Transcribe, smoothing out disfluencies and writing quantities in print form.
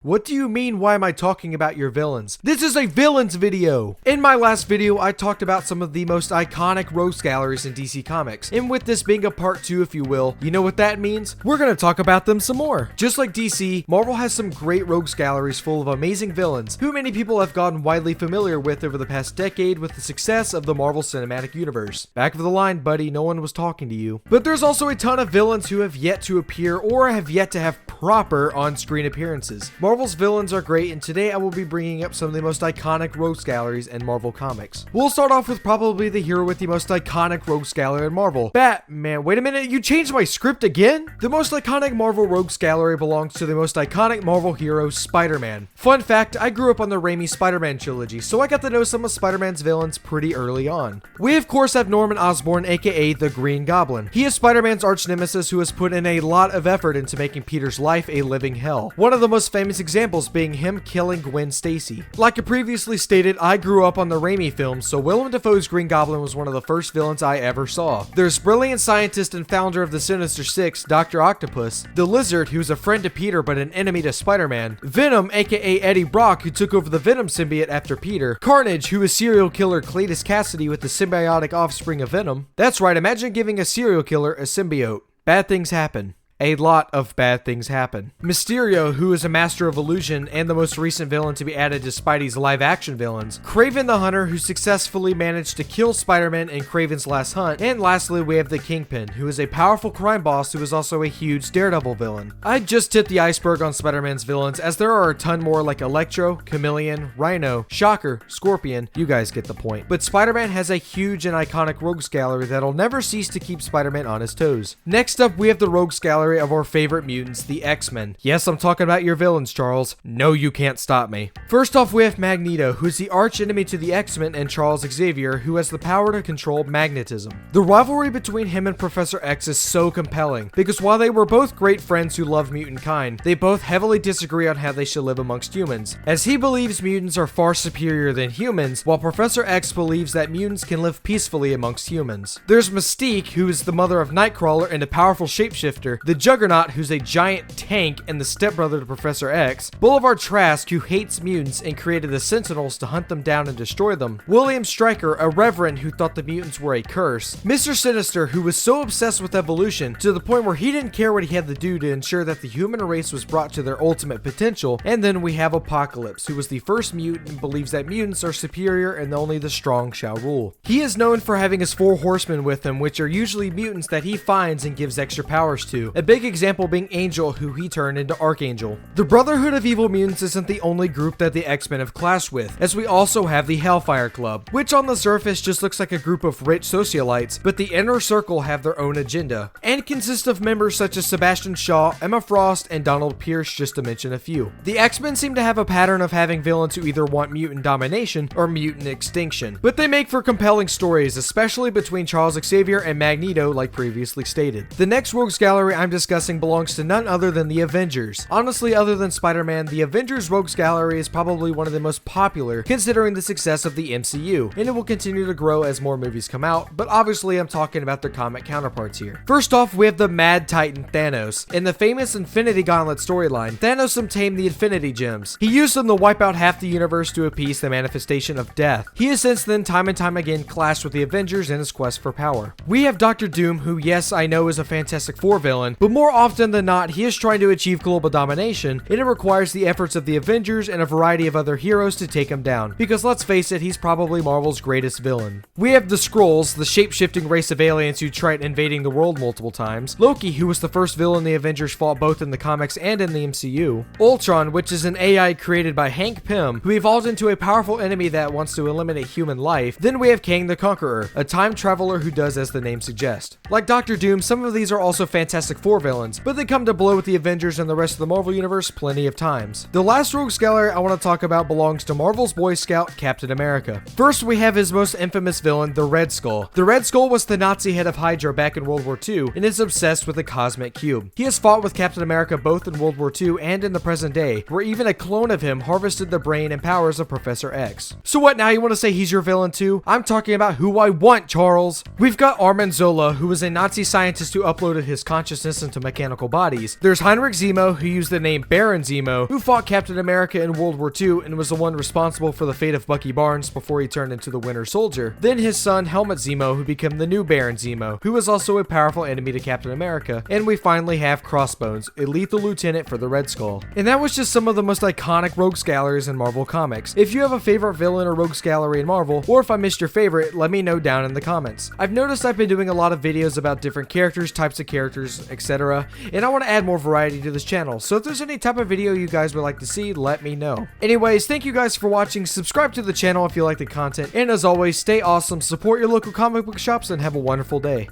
What do you mean, why am I talking about your villains? This is a villains video! In my last video, I talked about some of the most iconic rogues galleries in DC Comics, and with this being a part 2, if you will, you know what that means? We're gonna talk about them some more. Just like DC, Marvel has some great rogues galleries full of amazing villains, who many people have gotten widely familiar with over the past decade with the success of the Marvel Cinematic Universe. Back of the line, buddy, no one was talking to you. But there's also a ton of villains who have yet to appear or have yet to have proper on-screen appearances. Marvel's villains are great, and today I will be bringing up some of the most iconic rogues galleries in Marvel Comics. We'll start off with probably the hero with the most iconic rogues gallery in Marvel. Batman. Wait a minute, you changed my script again? The most iconic Marvel rogues gallery belongs to the most iconic Marvel hero, Spider-Man. Fun fact, I grew up on the Raimi Spider-Man trilogy, so I got to know some of Spider-Man's villains pretty early on. We of course have Norman Osborn, aka the Green Goblin. He is Spider-Man's arch nemesis who has put in a lot of effort into making Peter's life a living hell. One of the most famous examples being him killing Gwen Stacy. Like I previously stated, I grew up on the Raimi films, so Willem Dafoe's Green Goblin was one of the first villains I ever saw. There's brilliant scientist and founder of the Sinister Six, Dr. Octopus, the Lizard, who's a friend to Peter but an enemy to Spider-Man, Venom, aka Eddie Brock, who took over the Venom symbiote after Peter, Carnage, who is serial killer Cletus Cassidy with the symbiotic offspring of Venom. That's right, imagine giving a serial killer a symbiote. Bad things happen. A lot of bad things happen. Mysterio, who is a master of illusion and the most recent villain to be added to Spidey's live-action villains. Kraven the Hunter, who successfully managed to kill Spider-Man in Kraven's Last Hunt. And lastly, we have the Kingpin, who is a powerful crime boss who is also a huge Daredevil villain. I just tipped the iceberg on Spider-Man's villains, as there are a ton more like Electro, Chameleon, Rhino, Shocker, Scorpion. You guys get the point. But Spider-Man has a huge and iconic rogues gallery that'll never cease to keep Spider-Man on his toes. Next up, we have the rogues gallery of our favorite mutants, the X-Men. Yes, I'm talking about your villains, Charles. No, you can't stop me. First off, we have Magneto, who's the arch enemy to the X-Men, and Charles Xavier, who has the power to control magnetism. The rivalry between him and Professor X is so compelling, because while they were both great friends who love mutant kind, they both heavily disagree on how they should live amongst humans, as he believes mutants are far superior than humans, while Professor X believes that mutants can live peacefully amongst humans. There's Mystique, who is the mother of Nightcrawler and a powerful shapeshifter, the Juggernaut, who's a giant tank and the stepbrother to Professor X, Boulevard Trask, who hates mutants and created the Sentinels to hunt them down and destroy them, William Stryker, a reverend who thought the mutants were a curse, Mr. Sinister, who was so obsessed with evolution to the point where he didn't care what he had to do to ensure that the human race was brought to their ultimate potential, and then we have Apocalypse, who was the first mutant and believes that mutants are superior and only the strong shall rule. He is known for having his 4 horsemen with him, which are usually mutants that he finds and gives extra powers to. A big example being Angel, who he turned into Archangel. The Brotherhood of Evil Mutants isn't the only group that the X-Men have clashed with, as we also have the Hellfire Club, which on the surface just looks like a group of rich socialites, but the inner circle have their own agenda, and consist of members such as Sebastian Shaw, Emma Frost, and Donald Pierce, just to mention a few. The X-Men seem to have a pattern of having villains who either want mutant domination or mutant extinction, but they make for compelling stories, especially between Charles Xavier and Magneto, like previously stated. The next rogues gallery I'm discussing belongs to none other than the Avengers. Honestly, other than Spider-Man, the Avengers Rogues Gallery is probably one of the most popular, considering the success of the MCU, and it will continue to grow as more movies come out, but obviously I'm talking about their comic counterparts here. First off, we have the Mad Titan Thanos. In the famous Infinity Gauntlet storyline, Thanos obtained the Infinity Gems. He used them to wipe out half the universe to appease the manifestation of death. He has since then time and time again clashed with the Avengers in his quest for power. We have Dr. Doom, who yes, I know is a Fantastic Four villain, but more often than not, he is trying to achieve global domination, and it requires the efforts of the Avengers and a variety of other heroes to take him down, because let's face it, he's probably Marvel's greatest villain. We have the Skrulls, the shape-shifting race of aliens who tried invading the world multiple times, Loki, who was the first villain the Avengers fought both in the comics and in the MCU, Ultron, which is an AI created by Hank Pym, who evolved into a powerful enemy that wants to eliminate human life. Then we have Kang the Conqueror, a time traveler who does as the name suggests. Like Dr. Doom, some of these are also Fantastic Four villains, but they come to blow with the Avengers and the rest of the Marvel Universe plenty of times. The last rogues gallery I want to talk about belongs to Marvel's Boy Scout, Captain America. First, we have his most infamous villain, the Red Skull. The Red Skull was the Nazi head of Hydra back in World War II and is obsessed with the Cosmic Cube. He has fought with Captain America both in World War II and in the present day, where even a clone of him harvested the brain and powers of Professor X. So what now, you want to say he's your villain too? I'm talking about who I want, Charles. We've got Armin Zola, who was a Nazi scientist who uploaded his consciousness process into mechanical bodies. There's Heinrich Zemo, who used the name Baron Zemo, who fought Captain America in World War II and was the one responsible for the fate of Bucky Barnes before he turned into the Winter Soldier. Then his son Helmut Zemo, who became the new Baron Zemo, who was also a powerful enemy to Captain America. And we finally have Crossbones, a lethal lieutenant for the Red Skull. And that was just some of the most iconic Rogues Galleries in Marvel Comics. If you have a favorite villain or Rogues Gallery in Marvel, or if I missed your favorite, let me know down in the comments. I've noticed I've been doing a lot of videos about different characters, types of characters, etc. And I want to add more variety to this channel, so if there's any type of video you guys would like to see, let me know. Anyways, thank you guys for watching, subscribe to the channel if you like the content, and as always, stay awesome, support your local comic book shops, and have a wonderful day.